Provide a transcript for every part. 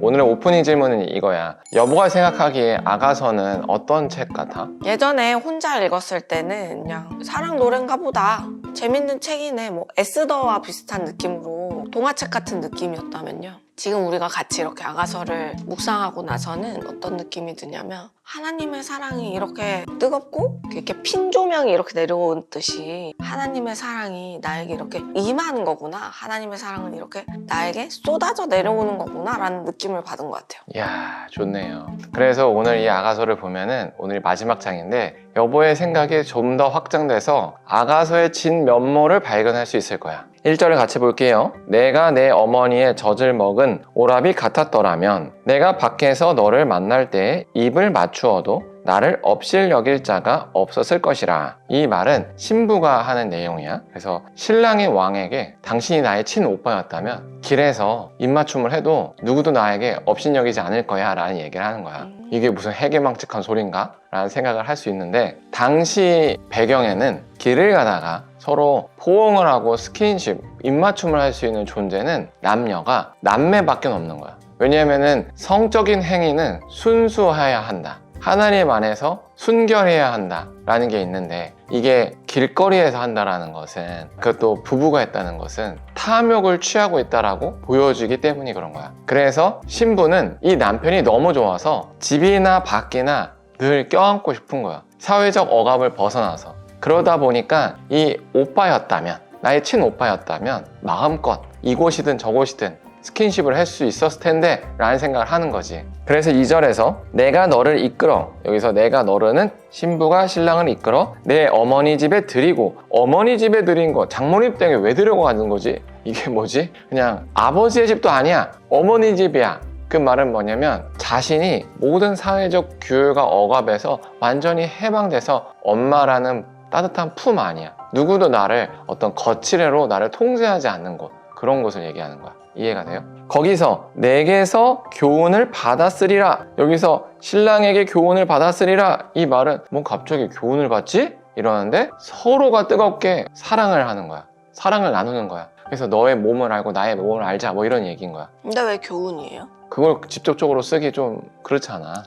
오늘의 오프닝 질문은 이거야. 여보가 생각하기에 아가서는 어떤 책 같아? 예전에 혼자 읽었을 때는 그냥 사랑 노래인가 보다, 재밌는 책이네, 뭐 에스더와 비슷한 느낌으로 동화책 같은 느낌이었다면요, 지금 우리가 같이 이렇게 아가서를 묵상하고 나서는 어떤 느낌이 드냐면, 하나님의 사랑이 이렇게 뜨겁고 이렇게 핀 조명이 이렇게 내려온 듯이 하나님의 사랑이 나에게 이렇게 임하는 거구나, 하나님의 사랑은 이렇게 나에게 쏟아져 내려오는 거구나 라는 느낌을 받은 것 같아요. 이야, 좋네요. 그래서 오늘 이 아가서를 보면은 오늘이 마지막 장인데 여보의 생각이 좀 더 확장돼서 아가서의 진 면모를 발견할 수 있을 거야. 1절을 같이 볼게요. 내가 내 어머니의 젖을 먹은 오라비 같았더라면 내가 밖에서 너를 만날 때 입을 맞추어도 나를 업실 여길 자가 없었을 것이라. 이 말은 신부가 하는 내용이야. 그래서 신랑이 왕에게 당신이 나의 친오빠였다면 길에서 입맞춤을 해도 누구도 나에게 업신여기지 않을 거야 라는 얘기를 하는 거야. 이게 무슨 해괴망측한 소린가? 라는 생각을 할 수 있는데, 당시 배경에는 길을 가다가 서로 포옹을 하고 스킨십, 입맞춤을 할 수 있는 존재는 남녀가 남매밖에 없는 거야. 왜냐하면 성적인 행위는 순수해야 한다, 하나님 안에서 순결해야 한다 라는 게 있는데, 이게 길거리에서 한다라는 것은, 그것도 부부가 했다는 것은 탐욕을 취하고 있다라고 보여주기 때문이 그런 거야. 그래서 신부는 이 남편이 너무 좋아서 집이나 밖이나 늘 껴안고 싶은 거야. 사회적 억압을 벗어나서. 그러다 보니까 이 오빠였다면, 나의 친오빠였다면 마음껏 이곳이든 저곳이든 스킨십을 할 수 있었을 텐데 라는 생각을 하는 거지. 그래서 2절에서 내가 너를 이끌어, 여기서 내가 너르는 신부가 신랑을 이끌어 내 어머니 집에 들이고, 어머니 집에 들인 거 장모님 댁에 왜 들여고 가는 거지? 이게 뭐지? 그냥 아버지의 집도 아니야, 어머니 집이야. 그 말은 뭐냐면 자신이 모든 사회적 규율과 억압에서 완전히 해방돼서 엄마라는 따뜻한 품 안이야. 누구도 나를 어떤 거칠애로 나를 통제하지 않는 곳, 그런 곳을 얘기하는 거야. 이해가 돼요? 거기서 내게서 교훈을 받았으리라, 여기서 신랑에게 교훈을 받았으리라, 이 말은 뭐 갑자기 교훈을 받지? 이러는데 서로가 뜨겁게 사랑을 하는 거야. 사랑을 나누는 거야. 그래서 너의 몸을 알고 나의 몸을 알자, 뭐 이런 얘기인 거야. 근데 왜 교훈이에요? 그걸 직접적으로 쓰기 좀 그렇잖아.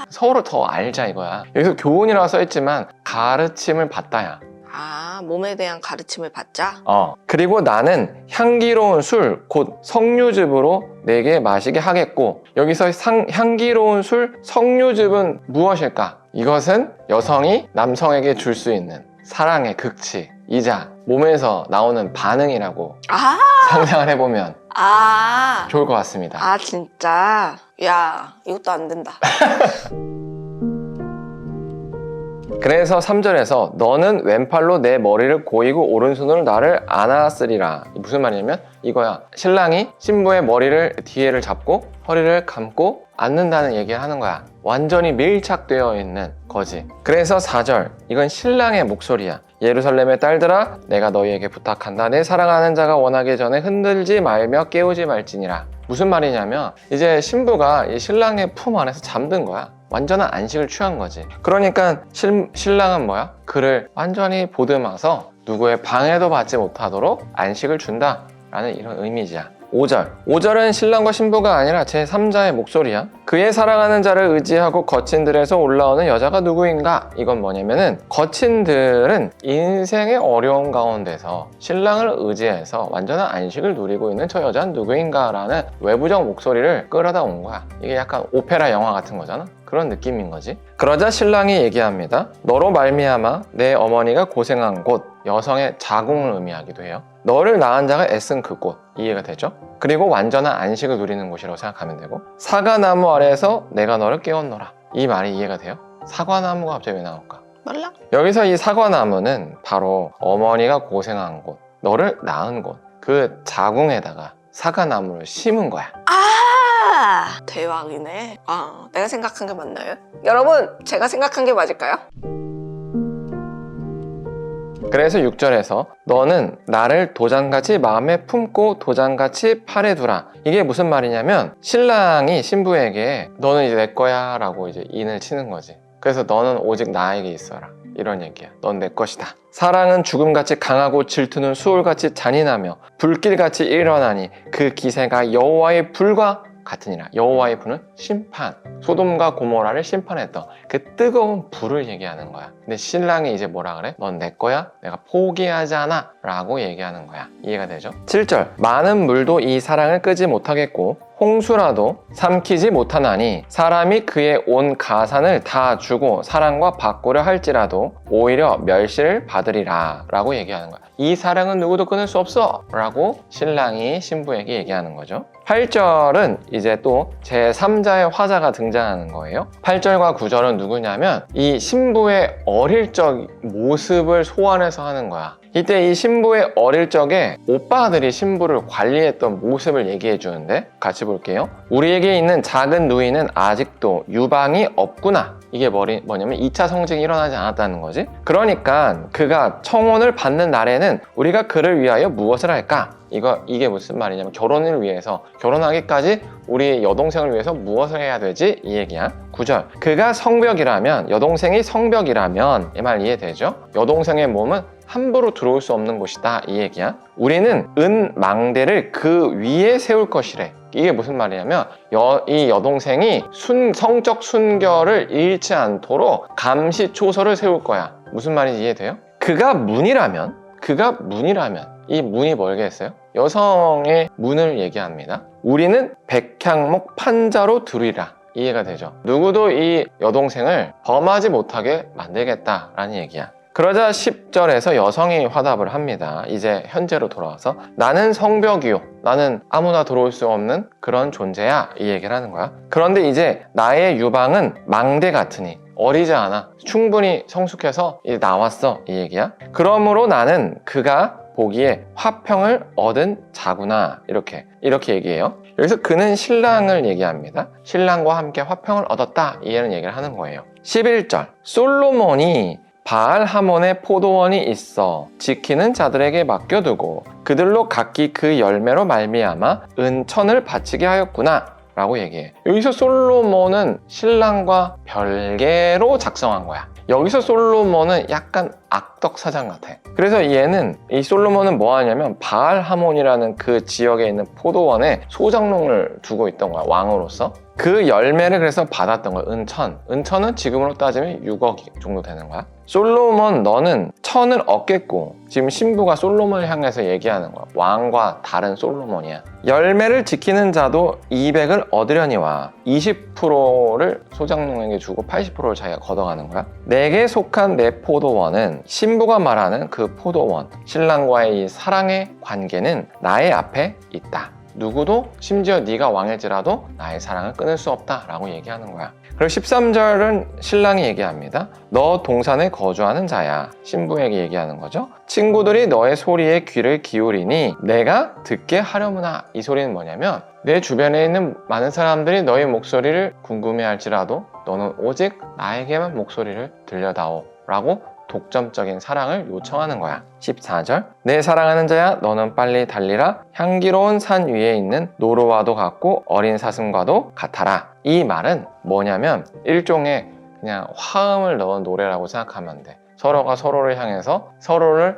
서로 더 알자 이거야. 여기서 교훈이라고 써있지만 가르침을 받다야. 몸에 대한 가르침을 받자? 그리고 나는 향기로운 술, 곧 석류즙으로 내게 마시게 하겠고, 여기서 향기로운 술, 석류즙은 무엇일까? 이것은 여성이 남성에게 줄 수 있는 사랑의 극치이자 몸에서 나오는 반응이라고 상상을 해보면 좋을 것 같습니다. 진짜? 야, 이것도 안 된다. 그래서 3절에서 너는 왼팔로 내 머리를 고이고 오른손으로 나를 안았으리라. 무슨 말이냐면 이거야. 신랑이 신부의 머리를 뒤에를 잡고 허리를 감고 안는다는 얘기를 하는 거야. 완전히 밀착되어 있는 거지. 그래서 4절, 이건 신랑의 목소리야. 예루살렘의 딸들아, 내가 너희에게 부탁한다. 내 사랑하는 자가 원하기 전에 흔들지 말며 깨우지 말지니라. 무슨 말이냐면 이제 신부가 이 신랑의 품 안에서 잠든 거야. 완전한 안식을 취한 거지. 그러니까 신랑은 뭐야? 그를 완전히 보듬어서 누구의 방해도 받지 못하도록 안식을 준다 라는 이런 의미지야. 5절은 신랑과 신부가 아니라 제3자의 목소리야. 그의 사랑하는 자를 의지하고 거친 들에서 올라오는 여자가 누구인가? 이건 뭐냐면은 거친들은 인생의 어려운 가운데서 신랑을 의지해서 완전한 안식을 누리고 있는 저 여자는 누구인가? 라는 외부적 목소리를 끌어다 온 거야. 이게 약간 오페라 영화 같은 거잖아. 그런 느낌인 거지. 그러자 신랑이 얘기합니다. 너로 말미암아 내 어머니가 고생한 곳, 여성의 자궁을 의미하기도 해요. 너를 낳은 자가 애쓴 그곳, 이해가 되죠? 그리고 완전한 안식을 누리는 곳이라고 생각하면 되고, 사과나무 아래에서 내가 너를 깨웠노라, 이 말이 이해가 돼요? 사과나무가 갑자기 왜 나올까? 몰라? 여기서 이 사과나무는 바로 어머니가 고생한 곳, 너를 낳은 곳, 그 자궁에다가 사과나무를 심은 거야. 대왕이네. 내가 생각한 게 맞나요? 여러분, 제가 생각한 게 맞을까요? 그래서 6절에서 너는 나를 도장같이 마음에 품고 도장같이 팔에 두라. 이게 무슨 말이냐면 신랑이 신부에게 너는 이제 내 거야 라고 이제 인을 치는 거지. 그래서 너는 오직 나에게 있어라, 이런 얘기야. 넌 내 것이다. 사랑은 죽음같이 강하고 질투는 수월같이 잔인하며 불길같이 일어나니 그 기세가 여호와의 불과 같으니라. 여호와의 불은 심판, 소돔과 고모라를 심판했던 그 뜨거운 불을 얘기하는 거야. 근데 신랑이 이제 뭐라 그래? 넌 내 거야? 내가 포기하지 않아 라고 얘기하는 거야. 이해가 되죠? 7절, 많은 물도 이 사랑을 끄지 못하겠고 홍수라도 삼키지 못하나니 사람이 그의 온 가산을 다 주고 사랑과 바꾸려 할지라도 오히려 멸시를 받으리라 라고 얘기하는 거야. 이 사랑은 누구도 끊을 수 없어 라고 신랑이 신부에게 얘기하는 거죠. 8절은 이제 또 제3자의 화자가 등장하는 거예요. 8절과 9절은 누구냐면 이 신부의 어릴 적 모습을 소환해서 하는 거야. 이때 이 신부의 어릴 적에 오빠들이 신부를 관리했던 모습을 얘기해 주는데 같이 볼게요. 우리에게 있는 작은 누이는 아직도 유방이 없구나. 이게 뭐냐면 2차 성징이 일어나지 않았다는 거지. 그러니까 그가 청혼을 받는 날에는 우리가 그를 위하여 무엇을 할까? 이게 무슨 말이냐면 결혼을 위해서, 결혼하기까지 우리 여동생을 위해서 무엇을 해야 되지? 이 얘기야. 9절, 그가 성벽이라면, 여동생이 성벽이라면, 이 말 이해되죠? 여동생의 몸은 함부로 들어올 수 없는 곳이다, 이 얘기야. 우리는 은 망대를 그 위에 세울 것이래. 이게 무슨 말이냐면 이 여동생이 성적 순결을 잃지 않도록 감시 초소를 세울 거야. 무슨 말인지 이해돼요? 그가 문이라면 이 문이 뭘겠어요? 여성의 문을 얘기합니다. 우리는 백향목 판자로 두리라. 이해가 되죠? 누구도 이 여동생을 범하지 못하게 만들겠다라는 얘기야. 그러자 10절에서 여성이 화답을 합니다. 이제 현재로 돌아와서 나는 성벽이요, 나는 아무나 들어올 수 없는 그런 존재야, 이 얘기를 하는 거야. 그런데 이제 나의 유방은 망대 같으니 어리지 않아, 충분히 성숙해서 이제 나왔어, 이 얘기야. 그러므로 나는 그가 보기에 화평을 얻은 자구나, 이렇게 얘기해요. 여기서 그는 신랑을 얘기합니다. 신랑과 함께 화평을 얻었다, 이런 얘기를 하는 거예요. 11절, 솔로몬이 바알 하몬의 포도원이 있어 지키는 자들에게 맡겨두고 그들로 각기 그 열매로 말미암아 은천을 바치게 하였구나 라고 얘기해. 여기서 솔로몬은 신랑과 별개로 작성한 거야. 여기서 솔로몬은 약간 악덕 사장 같아. 그래서 이 솔로몬은 뭐 하냐면 바알 하몬이라는 그 지역에 있는 포도원에 소장농을 두고 있던 거야, 왕으로서. 그 열매를 그래서 받았던 거야, 은천은 지금으로 따지면 6억 정도 되는 거야. 솔로몬, 너는 천을 얻겠고, 지금 신부가 솔로몬을 향해서 얘기하는 거야. 왕과 다른 솔로몬이야. 열매를 지키는 자도 200을 얻으려니와 20%를 소장농에게 주고 80%를 자기가 걷어가는 거야. 내게 속한 내 포도원은, 신부가 말하는 그 포도원, 신랑과의 이 사랑의 관계는 나의 앞에 있다. 누구도, 심지어 네가 왕일지라도 나의 사랑을 끊을 수 없다 라고 얘기하는 거야. 그리고 13절은 신랑이 얘기합니다. 너 동산에 거주하는 자야. 신부에게 얘기하는 거죠. 친구들이 너의 소리에 귀를 기울이니 내가 듣게 하려무나. 이 소리는 뭐냐면 내 주변에 있는 많은 사람들이 너의 목소리를 궁금해할지라도 너는 오직 나에게만 목소리를 들려다오 라고 독점적인 사랑을 요청하는 거야. 14절, 내 사랑하는 자야, 너는 빨리 달리라. 향기로운 산 위에 있는 노루와도 같고 어린 사슴과도 같아라. 이 말은 뭐냐면 일종의 그냥 화음을 넣은 노래라고 생각하면 돼. 서로가 서로를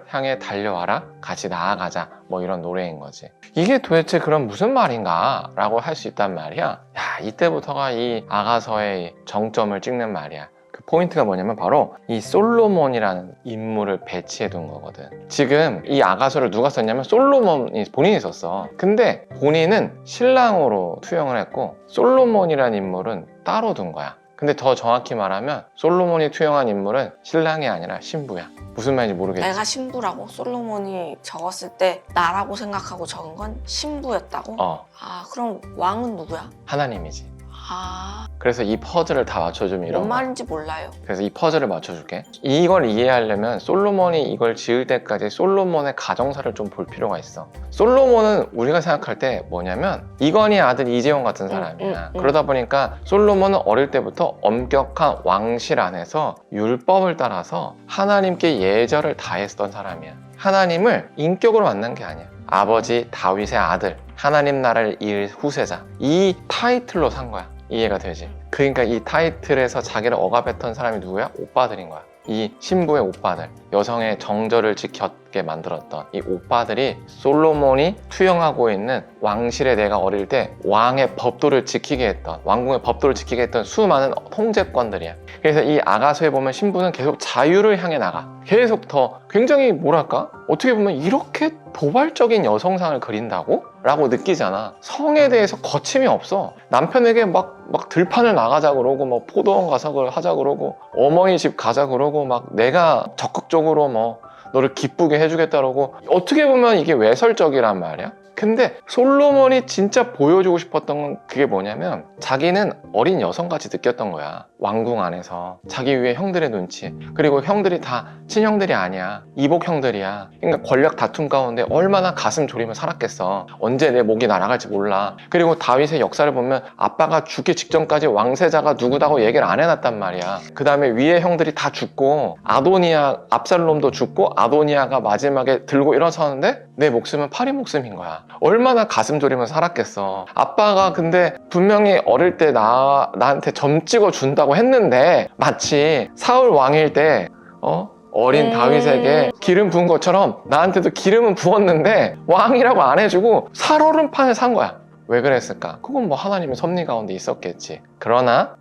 향해 달려와라, 같이 나아가자, 뭐 이런 노래인 거지. 이게 도대체 그럼 무슨 말인가 라고 할 수 있단 말이야. 야, 이때부터가 이 아가서의 정점을 찍는 말이야. 그 포인트가 뭐냐면 바로 이 솔로몬이라는 인물을 배치해 둔 거거든. 지금 이 아가서를 누가 썼냐면 솔로몬이 본인이 썼어. 근데 본인은 신랑으로 투영을 했고 솔로몬이라는 인물은 따로 둔 거야. 근데 더 정확히 말하면 솔로몬이 투영한 인물은 신랑이 아니라 신부야. 무슨 말인지 모르겠지. 내가 신부라고? 솔로몬이 적었을 때 나라고 생각하고 적은 건 신부였다고? 아, 그럼 왕은 누구야? 하나님이지. 아, 그래서 이 퍼즐을 다 맞춰주면 이런 뭔 거야. 말인지 몰라요. 그래서 이 퍼즐을 맞춰줄게. 이걸 이해하려면 솔로몬이 이걸 지을 때까지 솔로몬의 가정사를 좀 볼 필요가 있어. 솔로몬은 우리가 생각할 때 뭐냐면 이건희 아들 이재용 같은 사람이야. 그러다 보니까 솔로몬은 어릴 때부터 엄격한 왕실 안에서 율법을 따라서 하나님께 예절을 다했던 사람이야. 하나님을 인격으로 만난 게 아니야. 아버지 다윗의 아들, 하나님 나라를 이을 후세자, 이 타이틀로 산 거야. 이해가 되지? 그러니까 이 타이틀에서 자기를 억압했던 사람이 누구야? 오빠들인 거야. 이 신부의 오빠들, 여성의 정절을 지켰게 만들었던 이 오빠들이 솔로몬이 투영하고 있는 왕실에 내가 어릴 때 왕의 법도를 지키게 했던, 왕궁의 법도를 지키게 했던 수많은 통제권들이야. 그래서 이 아가서에 보면 신부는 계속 자유를 향해 나가. 계속 더 굉장히 뭐랄까? 어떻게 보면 이렇게 도발적인 여성상을 그린다고? 라고 느끼잖아. 성에 대해서 거침이 없어. 남편에게 막 들판을 나가자 그러고, 뭐 포도원 가서 하자 그러고, 어머니 집 가자 그러고, 막 내가 적극적으로 뭐 너를 기쁘게 해주겠다 그러고. 어떻게 보면 이게 외설적이란 말이야. 근데 솔로몬이 진짜 보여주고 싶었던 건 그게 뭐냐면, 자기는 어린 여성같이 느꼈던 거야. 왕궁 안에서 자기 위에 형들의 눈치, 그리고 형들이 다 친형들이 아니야, 이복 형들이야. 그러니까 권력 다툼 가운데 얼마나 가슴 졸이며 살았겠어. 언제 내 목이 날아갈지 몰라. 그리고 다윗의 역사를 보면 아빠가 죽기 직전까지 왕세자가 누구다고 얘기를 안 해놨단 말이야. 그 다음에 위에 형들이 다 죽고, 압살롬도 죽고, 아도니아가 마지막에 들고 일어서는데 내 목숨은 파리 목숨인 거야. 얼마나 가슴 졸이며 살았겠어. 아빠가 근데 분명히 어릴 때 나한테 점 찍어 준다고 했는데, 마치 사울 왕일 때 어린 다윗에게 기름 부은 것처럼 나한테도 기름은 부었는데 왕이라고 안 해주고 살얼음판을 산 거야. 왜 그랬을까? 그건 뭐 하나님의 섭리 가운데 있었겠지. 그러나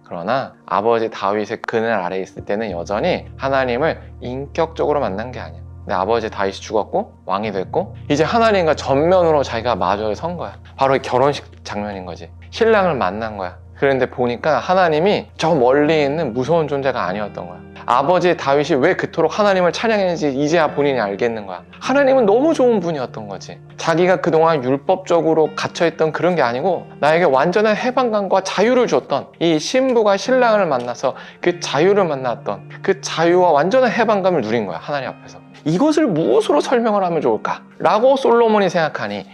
아버지 다윗의 그늘 아래에 있을 때는 여전히 하나님을 인격적으로 만난 게 아니야. 근데 아버지 다윗이 죽었고 왕이 됐고, 이제 하나님과 전면으로 자기가 마주에 선 거야. 바로 이 결혼식 장면인 거지. 신랑을 만난 거야. 그런데 보니까 하나님이 저 멀리 있는 무서운 존재가 아니었던 거야. 아버지 다윗이 왜 그토록 하나님을 찬양했는지 이제야 본인이 알겠는 거야. 하나님은 너무 좋은 분이었던 거지. 자기가 그동안 율법적으로 갇혀있던 그런 게 아니고 나에게 완전한 해방감과 자유를 줬던, 이 신부가 신랑을 만나서 그 자유를 만났던 그 자유와 완전한 해방감을 누린 거야, 하나님 앞에서. 이것을 무엇으로 설명을 하면 좋을까? 라고 솔로몬이 생각하니,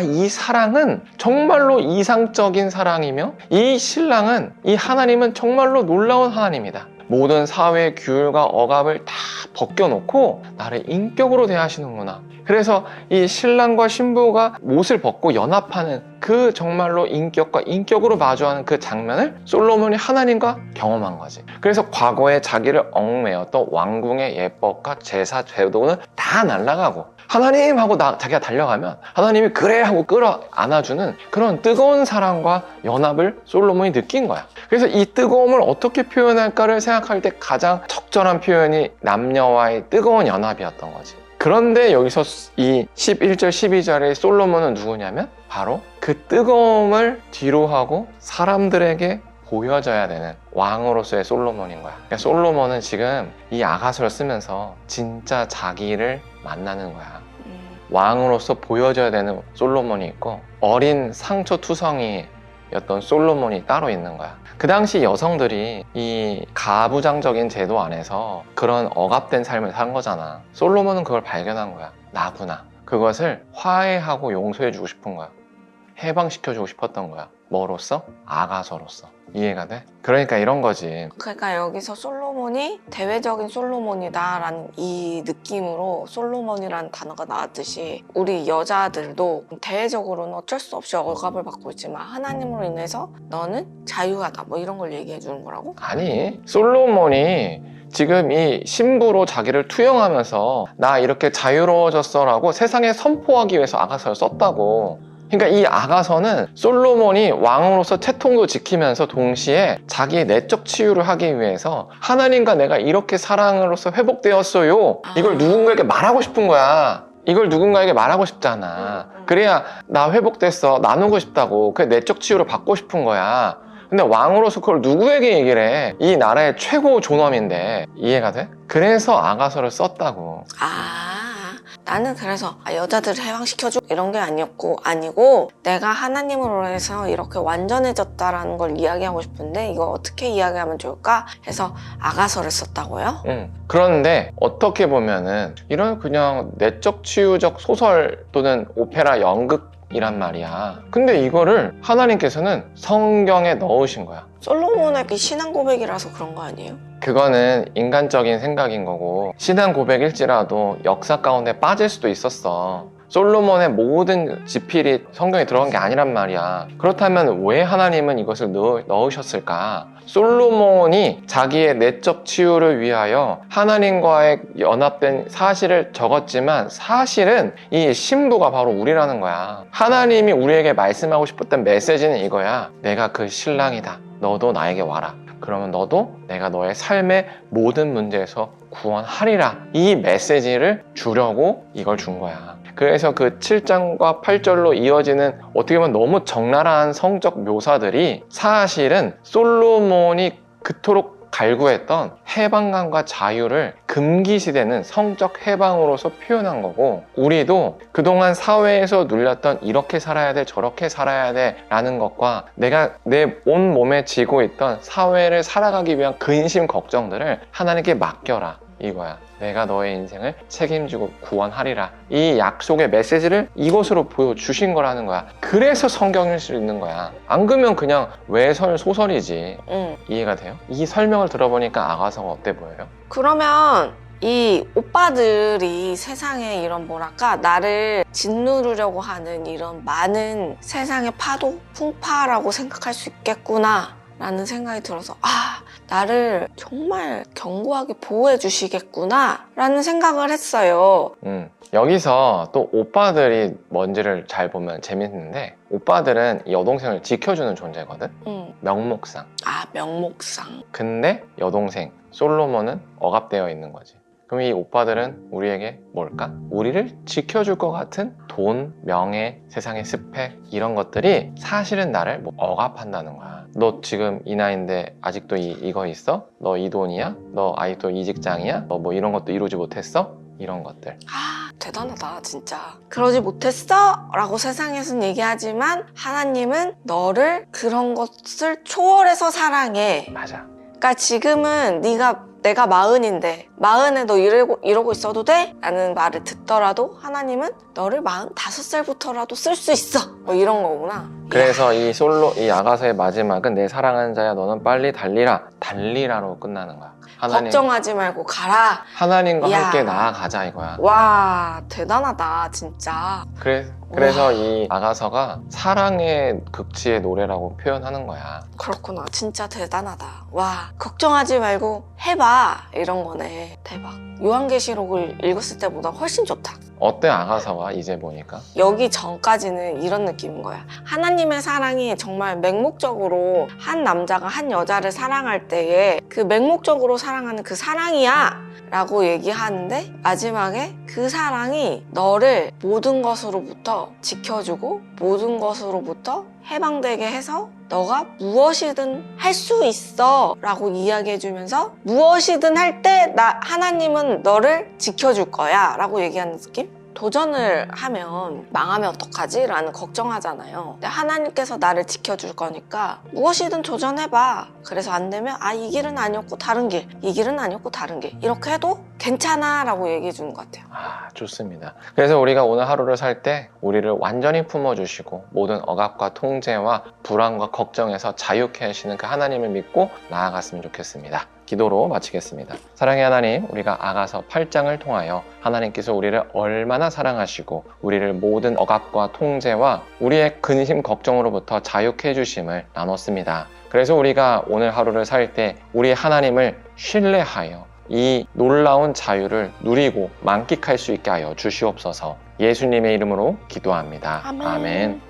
이 사랑은 정말로 이상적인 사랑이며, 이 신랑은, 이 하나님은 정말로 놀라운 하나님이다. 모든 사회의 규율과 억압을 다 벗겨놓고 나를 인격으로 대하시는구나. 그래서 이 신랑과 신부가 못을 벗고 연합하는 그 정말로 인격과 인격으로 마주하는 그 장면을 솔로몬이 하나님과 경험한 거지. 그래서 과거에 자기를 얽매였던 왕궁의 예법과 제사 제도는 다 날아가고, 하나님 하고 자기가 달려가면 하나님이 그래 하고 끌어 안아주는 그런 뜨거운 사랑과 연합을 솔로몬이 느낀 거야. 그래서 이 뜨거움을 어떻게 표현할까를 생각할 때 가장 적절한 표현이 남녀와의 뜨거운 연합이었던 거지. 그런데 여기서 이 11절 12절의 솔로몬은 누구냐면 바로 그 뜨거움을 뒤로 하고 사람들에게 보여져야 되는 왕으로서의 솔로몬인 거야. 그러니까 솔로몬은 지금 이 아가서를 쓰면서 진짜 자기를 만나는 거야. 왕으로서 보여져야 되는 솔로몬이 있고, 어린 상처투성이였던 솔로몬이 따로 있는 거야. 그 당시 여성들이 이 가부장적인 제도 안에서 그런 억압된 삶을 산 거잖아. 솔로몬은 그걸 발견한 거야. 나구나. 그것을 화해하고 용서해주고 싶은 거야. 해방시켜주고 싶었던 거야. 뭐로써? 아가서로서. 이해가 돼? 그러니까 이런 거지. 그러니까 여기서 솔로몬이 대외적인 솔로몬이다라는 이 느낌으로 솔로몬이라는 단어가 나왔듯이, 우리 여자들도 대외적으로는 어쩔 수 없이 억압을 받고 있지만 하나님으로 인해서 너는 자유하다, 뭐 이런 걸 얘기해 주는 거라고? 아니, 솔로몬이 지금 이 신부로 자기를 투영하면서 나 이렇게 자유로워졌어 라고 세상에 선포하기 위해서 아가서를 썼다고. 그러니까 이 아가서는 솔로몬이 왕으로서 채통도 지키면서 동시에 자기의 내적 치유를 하기 위해서 하나님과 내가 이렇게 사랑으로서 회복되었어요, 이걸 누군가에게 말하고 싶은 거야. 이걸 누군가에게 말하고 싶잖아. 그래야 나 회복됐어, 나누고 싶다고. 그 내적 치유를 받고 싶은 거야. 근데 왕으로서 그걸 누구에게 얘기를 해? 이 나라의 최고 존엄인데. 이해가 돼? 그래서 아가서를 썼다고. 나는 그래서 여자들을 해방시켜줘 이런 게 아니고 내가 하나님으로 해서 이렇게 완전해졌다라는 걸 이야기하고 싶은데 이거 어떻게 이야기하면 좋을까 해서 아가서를 썼다고요? 그런데 어떻게 보면은 이런 그냥 내적 치유적 소설 또는 오페라 연극이란 말이야. 근데 이거를 하나님께서는 성경에 넣으신 거야. 솔로몬의 신앙 고백이라서 그런 거 아니에요? 그거는 인간적인 생각인 거고, 신앙 고백일지라도 역사 가운데 빠질 수도 있었어. 솔로몬의 모든 지필이 성경에 들어간 게 아니란 말이야. 그렇다면 왜 하나님은 이것을 넣으셨을까? 솔로몬이 자기의 내적 치유를 위하여 하나님과의 연합된 사실을 적었지만 사실은 이 신부가 바로 우리라는 거야. 하나님이 우리에게 말씀하고 싶었던 메시지는 이거야. 내가 그 신랑이다. 너도 나에게 와라. 그러면 너도 내가 너의 삶의 모든 문제에서 구원하리라. 이 메시지를 주려고 이걸 준 거야. 그래서 그 7장과 8절로 이어지는 어떻게 보면 너무 적나라한 성적 묘사들이 사실은 솔로몬이 그토록 갈구했던 해방감과 자유를 금기시되는 성적 해방으로서 표현한 거고, 우리도 그동안 사회에서 눌렸던 이렇게 살아야 돼 저렇게 살아야 돼 라는 것과 내가 내 온 몸에 지고 있던 사회를 살아가기 위한 근심 걱정들을 하나님께 맡겨라 이거야. 내가 너의 인생을 책임지고 구원하리라. 이 약속의 메시지를 이것으로 보여주신 거라는 거야. 그래서 성경일 수 있는 거야. 안 그러면 그냥 외설 소설이지. 이해가 돼요? 이 설명을 들어보니까 아가서가 어때 보여요? 그러면 이 오빠들이 세상에 이런 뭐랄까 나를 짓누르려고 하는 이런 많은 세상의 파도, 풍파라고 생각할 수 있겠구나 라는 생각이 들어서 나를 정말 견고하게 보호해 주시겠구나 라는 생각을 했어요. 여기서 또 오빠들이 뭔지를 잘 보면 재밌는데, 오빠들은 여동생을 지켜주는 존재거든. 명목상. 명목상. 근데 여동생 솔로몬은 억압되어 있는 거지. 그럼 이 오빠들은 우리에게 뭘까? 우리를 지켜줄 것 같은 돈, 명예, 세상의 스펙 이런 것들이 사실은 나를 억압한다는 거야. 너 지금 이 나이인데 아직도 이거 있어? 너 이 돈이야? 너 아직도 이 직장이야? 너 뭐 이런 것도 이루지 못했어? 이런 것들. 대단하다 진짜. 그러지 못했어? 라고 세상에서는 얘기하지만 하나님은 너를 그런 것을 초월해서 사랑해. 맞아. 그러니까 지금은 내가 40인데 40에 너 이러고 있어도 돼? 라는 말을 듣더라도 하나님은 너를 45살부터라도 쓸 수 있어. 뭐 이런 거구나. 그래서 이 아가서의 마지막은 내 사랑하는 자야 너는 빨리 달리라로 끝나는 거야. 걱정하지 말고 가라. 하나님과 이야. 함께 나아가자 이거야. 와 대단하다 진짜. 그래서 이 아가서가 사랑의 극치의 노래라고 표현하는 거야. 그렇구나. 진짜 대단하다. 와 걱정하지 말고 해봐 이런 거네. 대박. 요한계시록을 읽었을 때보다 훨씬 좋다. 어때 아가서가 이제 보니까? 여기 전까지는 이런 느낌인 거야. 하나님의 사랑이 정말 맹목적으로 한 남자가 한 여자를 사랑할 때에 그 맹목적으로 사랑하는 그 사랑이야 라고 얘기하는데, 마지막에 그 사랑이 너를 모든 것으로부터 지켜주고 모든 것으로부터 해방되게 해서 너가 무엇이든 할 수 있어 라고 이야기해주면서 무엇이든 할 때 하나님은 너를 지켜줄 거야 라고 얘기하는 느낌? 도전을 하면 망하면 어떡하지? 라는 걱정하잖아요. 근데 하나님께서 나를 지켜줄 거니까 무엇이든 도전해봐. 그래서 안 되면 이 길은 아니었고 다른 길, 이 길은 아니었고 다른 길 이렇게 해도 괜찮아 라고 얘기해 주는 것 같아요. 좋습니다. 그래서 우리가 오늘 하루를 살 때 우리를 완전히 품어주시고 모든 억압과 통제와 불안과 걱정에서 자유케 하시는 그 하나님을 믿고 나아갔으면 좋겠습니다. 기도로 마치겠습니다. 사랑의 하나님, 우리가 아가서 8장을 통하여 하나님께서 우리를 얼마나 사랑하시고 우리를 모든 억압과 통제와 우리의 근심 걱정으로부터 자유케 해주심을 나눴습니다. 그래서 우리가 오늘 하루를 살 때 우리 하나님을 신뢰하여 이 놀라운 자유를 누리고 만끽할 수 있게 하여 주시옵소서. 예수님의 이름으로 기도합니다. 아멘. 아멘.